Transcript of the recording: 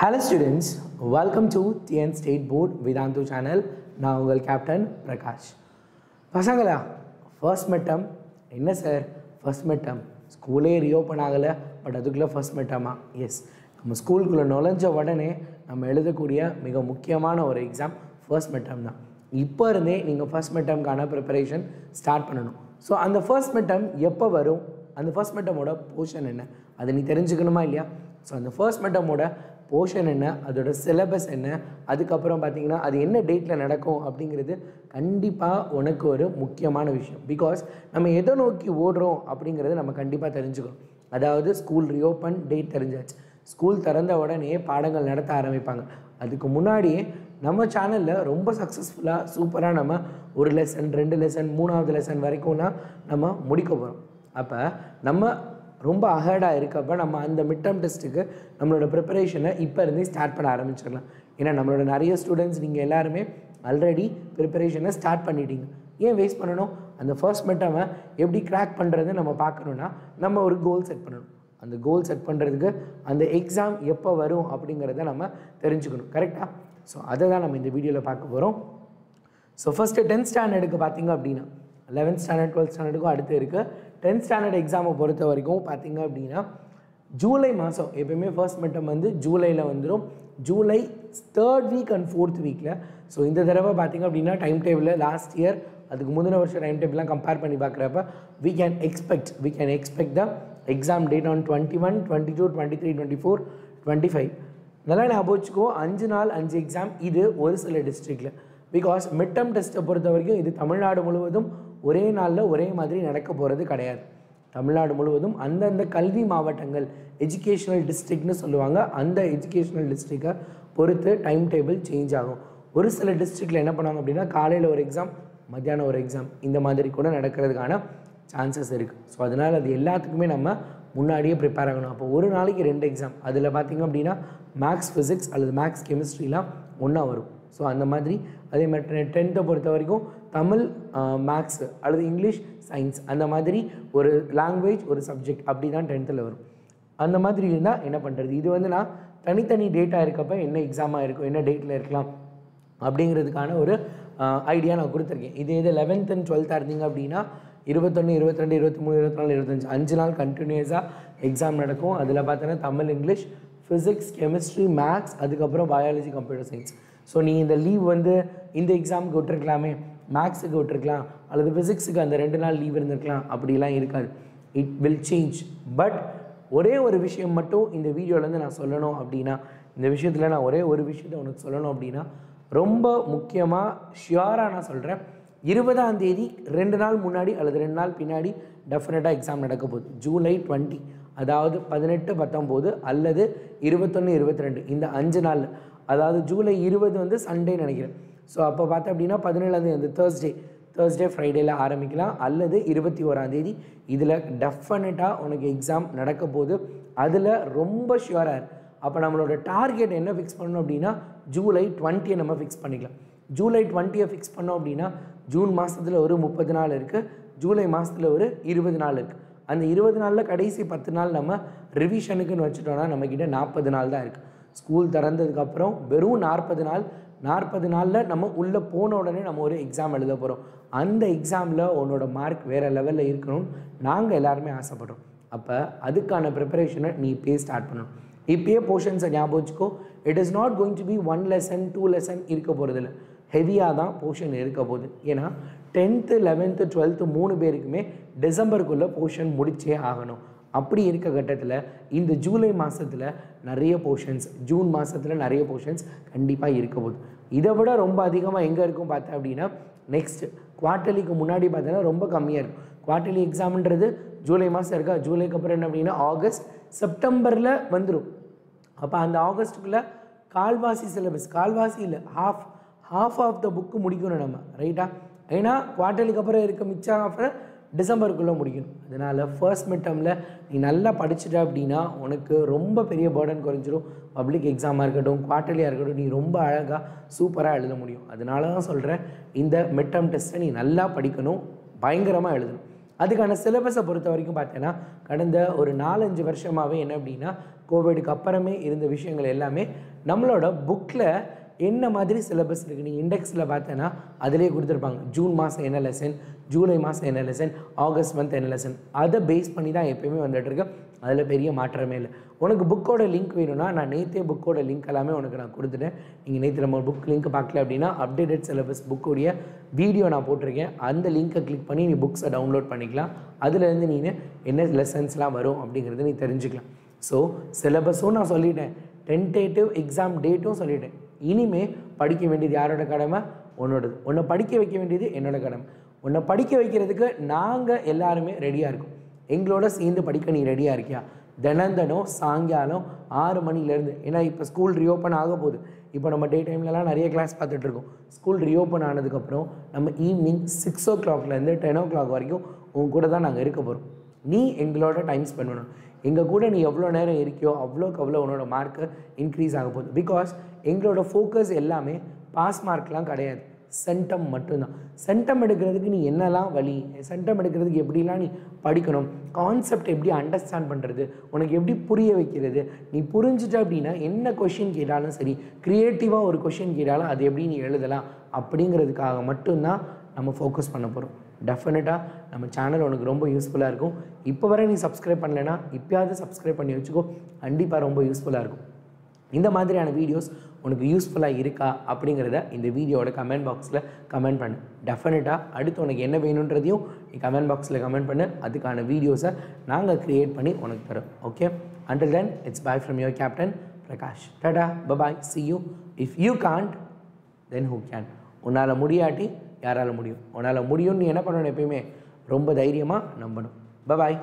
Hello students, welcome to TN State Board Vedantu channel. நான் உங்கள் captain Prakash. பசங்களா first midterm என்ன சார் ஃபர்ஸ்ட் மிட்டம் ஸ்கூலே ரீஓப்பன் ஆகலை பட் அதுக்குள்ளே ஃபர்ஸ்ட் மிட்டமா? எஸ், நம்ம ஸ்கூலுக்குள்ளே நுழைஞ்ச உடனே நம்ம எழுதக்கூடிய மிக முக்கியமான ஒரு எக்ஸாம் ஃபர்ஸ்ட் மிட்டம் தான். இப்போ இருந்தே நீங்கள் ஃபர்ஸ்ட் மிட்டம்கான ப்ரிப்பரேஷன் ஸ்டார்ட் பண்ணணும். ஸோ அந்த ஃபர்ஸ்ட் மிட்டம் எப்போ வரும், அந்த ஃபர்ஸ்ட் மிட்டமோட போர்ஷன் என்ன, அதை நீ தெரிஞ்சுக்கணுமா இல்லையா? ஸோ அந்த ஃபர்ஸ்ட் மிட்டமோட போர்ஷன் என்ன, அதோட சிலபஸ் என்ன, அதுக்கப்புறம் பார்த்திங்கன்னா அது என்ன டேட்டில் நடக்கும் அப்படிங்கிறது கண்டிப்பாக உனக்கு ஒரு முக்கியமான விஷயம். பிகாஸ் நம்ம எதை நோக்கி ஓடுறோம் அப்படிங்கிறது நம்ம கண்டிப்பாக தெரிஞ்சுக்கணும். அதாவது ஸ்கூல் ரீஓப்பன் டேட் தெரிஞ்சாச்சு, ஸ்கூல் திறந்த உடனே பாடங்கள் நடத்த ஆரம்பிப்பாங்க. அதுக்கு முன்னாடியே நம்ம சேனலில் ரொம்ப சக்ஸஸ்ஃபுல்லாக சூப்பராக நம்ம ஒரு லெசன், 2 லெசன், 3வது லெசன் வரைக்கும்னா நம்ம முடிக்க போகிறோம். அப்போ நம்ம ரொம்ப அஹேடாக இருக்கப்போ நம்ம அந்த மிட் டேர்ம் டெஸ்ட்டுக்கு நம்மளோட ப்ரிப்பரேஷனை இப்போ இருந்தே ஸ்டார்ட் பண்ண ஆரம்பிச்சிடலாம். ஏன்னா நம்மளோட நிறைய ஸ்டூடெண்ட்ஸ் நீங்கள் எல்லாருமே ஆல்ரெடி ப்ரிப்பரேஷனை ஸ்டார்ட் பண்ணிட்டீங்க. ஏன் வேஸ்ட் பண்ணணும்? அந்த ஃபர்ஸ்ட் மிட்டமை எப்படி கிராக் பண்ணுறது நம்ம பார்க்கணுன்னா நம்ம ஒரு கோல் செட் பண்ணணும். அந்த கோல் செட் பண்ணுறதுக்கு அந்த எக்ஸாம் எப்போ வரும் அப்படிங்கிறத நம்ம தெரிஞ்சுக்கணும். கரெக்டாக? ஸோ அதை தான் நம்ம இந்த வீடியோவில் பார்க்க போகிறோம். ஸோ ஃபஸ்ட்டு 10th ஸ்டாண்டர்டுக்கு பார்த்திங்க அப்படின்னா 11th ஸ்டாண்டர்ட் 12th ஸ்டாண்டர்டுக்கும் அடுத்து இருக்குது. 10th ஸ்டாண்டர்ட் எக்ஸாமை பொறுத்த வரைக்கும் பார்த்திங்க அப்படின்னா ஜூலை மாதம் எப்போயுமே ஃபர்ஸ்ட் மிட்டம் வந்து ஜூலையில் வந்துடும். July 3rd week and 4th வீக்கில். ஸோ இந்த தடவை பார்த்திங்க அப்படின்னா டைம் டேபிளில் லாஸ்ட் இயர் அதுக்கு முந்தின வருஷம் டைம் டேபிள்லாம் கம்பேர் பண்ணி பார்க்குறப்ப we can expect the exam date on 21, 22, 23, 24, 25. நல்லா ஞாபகம் வச்சுக்கோ, 5 நாள் 5 எக்ஸாம். இது ஒரு சில டிஸ்ட்ரிக்டில். பிகாஸ் மிட் டேர்ம் டெஸ்ட்டை பொறுத்த வரைக்கும் இது தமிழ்நாடு முழுவதும் ஒரே நாளில் ஒரே மாதிரி நடக்க போகிறது கிடையாது. தமிழ்நாடு முழுவதும் அந்தந்த கல்வி மாவட்டங்கள், எஜுகேஷ்னல் டிஸ்ட்ரிக்ட்னு சொல்லுவாங்க, அந்த எஜுகேஷ்னல் டிஸ்ட்ரிக்டை பொறுத்து டைம் டேபிள் சேஞ்ச் ஆகும். ஒரு சில டிஸ்ட்ரிக்டில் என்ன பண்ணுவாங்க அப்படின்னா காலையில் ஒரு எக்ஸாம், மத்தியானம் ஒரு எக்ஸாம், இந்த மாதிரி கூட நடக்கிறதுக்கான சான்சஸ் இருக்குது. ஸோ அதனால் அது எல்லாத்துக்குமே நம்ம முன்னாடியே ப்ரிப்பேர் ஆகணும். அப்போ ஒரு நாளைக்கு 2 எக்ஸாம், அதில் பார்த்திங்க அப்படின்னா மேக்ஸ் ஃபிசிக்ஸ் அல்லது மேக்ஸ் கெமிஸ்ட்ரிலாம் ஒன்றா வரும். ஸோ அந்த மாதிரி அதே மாதிரி 10th பொறுத்த வரைக்கும் தமிழ் மேக்ஸு அல்லது இங்கிலீஷ் சயின்ஸ் அந்த மாதிரி ஒரு லாங்குவேஜ் ஒரு சப்ஜெக்ட் அப்படி தான் 10th வரும். அந்த மாதிரி இருந்தால் என்ன பண்ணுறது? இது வந்து நான் தனித்தனி டேட்டாக இருக்கப்போ என்ன எக்ஸாமாக இருக்கும், என்ன டேட்டில் இருக்கலாம் அப்படிங்கிறதுக்கான ஒரு ஐடியா நான் கொடுத்துருக்கேன். இது 11th and 12th இருந்தீங்க அப்படின்னா 21, 22, 23, 24, 25 5 நாள் கண்டினியூஸாக எக்ஸாம் நடக்கும். அதில் பார்த்தோன்னா Tamil, English, physics, chemistry, maths, அதுக்கப்புறம் பயாலஜி, கம்ப்யூட்டர் சயின்ஸ். ஸோ நீ இந்த லீவ் வந்து இந்த எக்ஸாமுக்கு விட்டுருக்கலாமே, மேக்ஸுக்கு விட்டுருக்கலாம் அல்லது ஃபிசிக்ஸுக்கு அந்த 2 நாள் லீவ் இருந்திருக்கலாம், அப்படிலாம் இருக்காது. It will change. பட் ஒரே ஒரு விஷயம் மட்டும் இந்த வீடியோலேருந்து நான் சொல்லணும் அப்படின்னா, இந்த விஷயத்தில் நான் ஒரே ஒரு விஷயத்தை உனக்கு சொல்லணும் அப்படின்னா, ரொம்ப முக்கியமாக ஷியோராக நான் சொல்கிறேன், 20ஆம் தேதி 2 நாள் முன்னாடி அல்லது 2 நாள் பின்னாடி டெஃபினட்டாக எக்ஸாம் நடக்க போகுது. ஜூலை 20, அதாவது 18, 19 அல்லது 21, 22 இந்த 5 நாளில். அதாவது ஜூலை 20 வந்து சண்டே நினைக்கிறேன். ஸோ அப்போ பார்த்தேன் அப்படின்னா 17ஆம் தேதி வந்து தேர்ஸ்டே ஃப்ரைடேயில் ஆரம்பிக்கலாம் அல்லது 21ஆம் தேதி. இதில் டெஃபினட்டாக உனக்கு எக்ஸாம் நடக்க போகுது. அதில் ரொம்ப ஷியோராக. அப்போ நம்மளோட டார்கெட் என்ன ஃபிக்ஸ் பண்ணணும் அப்படின்னா ஜூலை 20 நம்ம ஃபிக்ஸ் பண்ணிக்கலாம். ஜூலை 20 ஃபிக்ஸ் பண்ணோம் அப்படின்னா ஜூன் மாதத்தில் ஒரு 30 நாள் இருக்குது, ஜூலை மாதத்தில் ஒரு 20 நாள் இருக்குது. அந்த 20 நாளில் கடைசி 10 நாள் நம்ம ரிவிஷனுக்குன்னு வச்சுட்டோன்னா நம்மக்கிட்ட 40 நாள் தான் இருக்குது. ஸ்கூல் திறந்ததுக்கப்புறம் வெறும் 40 நாள். 40 நாளில் நம்ம உள்ளே போன உடனே நம்ம ஒரு எக்ஸாம் எழுத போகிறோம். அந்த எக்ஸாமில் உன்னோட மார்க் வேறு லெவலில் இருக்கணும்னு நாங்கள் எல்லாருமே ஆசைப்படுறோம். அப்போ அதுக்கான ப்ரிப்பரேஷனை நீ இப்போயே ஸ்டார்ட் பண்ணணும். இப்போயே போர்ஷன்ஸை ஞாபகம் வச்சுக்கோ. It is not going to be 1 lesson 2 lesson இருக்க போகிறதில்ல, ஹெவியாக தான் போர்ஷன் இருக்க போகுது. ஏன்னா 10th 11th 12th 3 பேருக்குமே டிசம்பருக்குள்ளே போர்ஷன் முடிச்சே ஆகணும். அப்படி இருக்க கட்டத்தில் இந்த ஜூலை மாதத்தில் நிறைய போர்ஷன்ஸ், ஜூன் மாதத்தில் நிறைய போர்ஷன்ஸ் கண்டிப்பாக இருக்க போகுது. இதை விட ரொம்ப அதிகமாக எங்கே இருக்கும் பார்த்தேன் அப்படின்னா நெக்ஸ்ட் குவார்ட்டர்லிக்கு முன்னாடி பார்த்தீங்கன்னா ரொம்ப கம்மியாக இருக்கும். குவார்ட்டர்லி எக்ஸாம்ன்றது ஜூலை மாதம் இருக்கா, ஜூலைக்கு அப்புறம் என்ன அப்படின்னா ஆகஸ்ட் செப்டம்பரில் வந்துடும். அப்போ அந்த ஆகஸ்ட்டுக்குள்ளே கால்வாசி சிலபஸ், கால்வாசி இல்லை ஹாஃப் ஆஃப் த புக்கு முடிக்கணும் நம்ம, ரைட்டா? ஏன்னா குவார்ட்டர்லிக்கு அப்புறம் இருக்க மிச்சம் ஆஃபரை டிசம்பருக்குள்ளே முடிக்கணும். அதனால் ஃபர்ஸ்ட் மிட் டேர்மில் நீ நல்லா படிச்சுட்ட அப்படின்னா உனக்கு ரொம்ப பெரிய பேர்டன் குறைஞ்சிடும். பப்ளிக் எக்ஸாமாக இருக்கட்டும், குவார்ட்டர்லியாக இருக்கட்டும், நீ ரொம்ப அழகாக சூப்பராக எழுத முடியும். அதனால தான் சொல்கிறேன், இந்த மிட் டேர்ம் டெஸ்ட்டை நீ நல்லா படிக்கணும், பயங்கரமாக எழுதணும். அதுக்கான சிலபஸை பொறுத்த வரைக்கும் பார்த்தேன்னா கடந்த ஒரு 4-5 வருஷமாகவே என்ன அப்படின்னா கோவிடுக்கு அப்புறமே இருந்த விஷயங்கள் எல்லாமே நம்மளோட புக்கில் என்ன மாதிரி சிலபஸ் இருக்குது. நீங்கள் இண்டெக்ஸில் பார்த்தேன்னா அதிலே கொடுத்துருப்பாங்க ஜூன் மாதம் என்ன லெசன், ஜூலை மாதம் என்ன லெசன், ஆகஸ்ட் மந்த் என்ன லெசன். அதை பேஸ் பண்ணி தான் எப்போயுமே வந்துட்டுருக்கு. அதில் பெரிய மாற்றமே இல்லை. உனக்கு புக்கோட லிங்க் வேணும்னா நான் நேற்றே புக்கோட லிங்க் எல்லாமே உனக்கு நான் கொடுத்துட்டேன். நீங்கள் நேற்று நம்ம புக் லிங்க் பார்க்கல அப்படின்னா அப்டேட்டட் சிலபஸ் புக்கோடைய வீடியோ நான் போட்டிருக்கேன். அந்த லிங்க்கை கிளிக் பண்ணி நீ புக்ஸை டவுன்லோட் பண்ணிக்கலாம். அதுலேருந்து நீ என்ன லெசன்ஸ்லாம் வரும் அப்படிங்கிறத நீ தெரிஞ்சுக்கலாம். ஸோ சிலபஸும் நான் சொல்லிட்டேன், டென்டேட்டிவ் எக்ஸாம் டேட்டும் சொல்லிட்டேன். இனிமே படிக்க வேண்டியது யாரோட கடமை? உன்னோடது. உன்னை படிக்க வைக்க வேண்டியது என்னோட கடமை. உன்னை படிக்க வைக்கிறதுக்கு நாங்கள் எல்லாருமே ரெடியாக இருக்கோம். எங்களோட சேர்ந்து படிக்க நீ ரெடியாக இருக்கியா? தினம் சாயங்காலம் 6 மணிலேருந்து, ஏன்னா இப்போ ஸ்கூல் ரீஓப்பன் ஆக போகுது. இப்போ நம்ம டே டைம்லலாம் நிறைய கிளாஸ் பார்த்துட்ருக்கோம். ஸ்கூல் ரீஓப்பன் ஆனதுக்கப்புறம் நம்ம ஈவினிங் 6 o'clockலேருந்து 10 o'clock வரைக்கும் உன் கூட தான் நாங்கள் இருக்க போகிறோம். நீ எங்களோட டைம் ஸ்பெண்ட் பண்ணணும். எங்கள் கூட நீ எவ்வளோ நேரம் இருக்கியோ அவ்வளோக்கு அவ்வளோ உன்னோட மார்க்கு இன்க்ரீஸ் ஆக போகுது. பிகாஸ் எங்களோட ஃபோக்கஸ் எல்லாமே பாஸ் மார்க்லாம் கிடையாது, சென்டம் மட்டும்தான். சென்டம் எடுக்கிறதுக்கு நீ என்னெல்லாம் வழி, சென்டம் எடுக்கிறதுக்கு எப்படிலாம் நீ படிக்கணும், கான்செப்ட் எப்படி அண்டர்ஸ்டாண்ட் பண்ணுறது, உனக்கு எப்படி புரிய வைக்கிறது, நீ புரிஞ்சுட்ட அப்படின்னா என்ன கொஷின் கேட்டாலும் சரி, க்ரியேட்டிவாக ஒரு கொஷின் கேட்டாலும் அது எப்படி நீ எழுதலாம் அப்படிங்கிறதுக்காக மட்டும்தான் நம்ம ஃபோக்கஸ் பண்ண போகிறோம். டெஃபினட்டாக நம்ம சேனல் உனக்கு ரொம்ப யூஸ்ஃபுல்லாக இருக்கும். இப்போ வரை நீ சப்ஸ்கிரைப் பண்ணலைன்னா இப்போயாவது சப்ஸ்கிரைப் பண்ணி வச்சுக்கோ. கண்டிப்பாக ரொம்ப யூஸ்ஃபுல்லாக இருக்கும். இந்த மாதிரியான வீடியோஸ் உனக்கு யூஸ்ஃபுல்லாக இருக்கா அப்படிங்கிறத இந்த வீடியோட கமெண்ட் பாக்ஸில் கமெண்ட் பண்ணு. டெஃபினட்டாக அடுத்து உனக்கு என்ன வேணுன்றதையும் நீ கமெண்ட் பாக்ஸில் கமெண்ட் பண்ணு. அதுக்கான வீடியோஸை நாங்கள் க்ரியேட் பண்ணி உனக்கு தரோம். Okay, until then it's bye from your captain Prakash. Tada, bye bye, see you. If you can't, then who can? உன்னால் முடியாட்டி யாரால் முடியும்? உன்னால் முடியும்னு நீ என்ன பண்ணணும்? எப்பயுமே ரொம்ப தைரியமாக நம்பணும். Bye bye.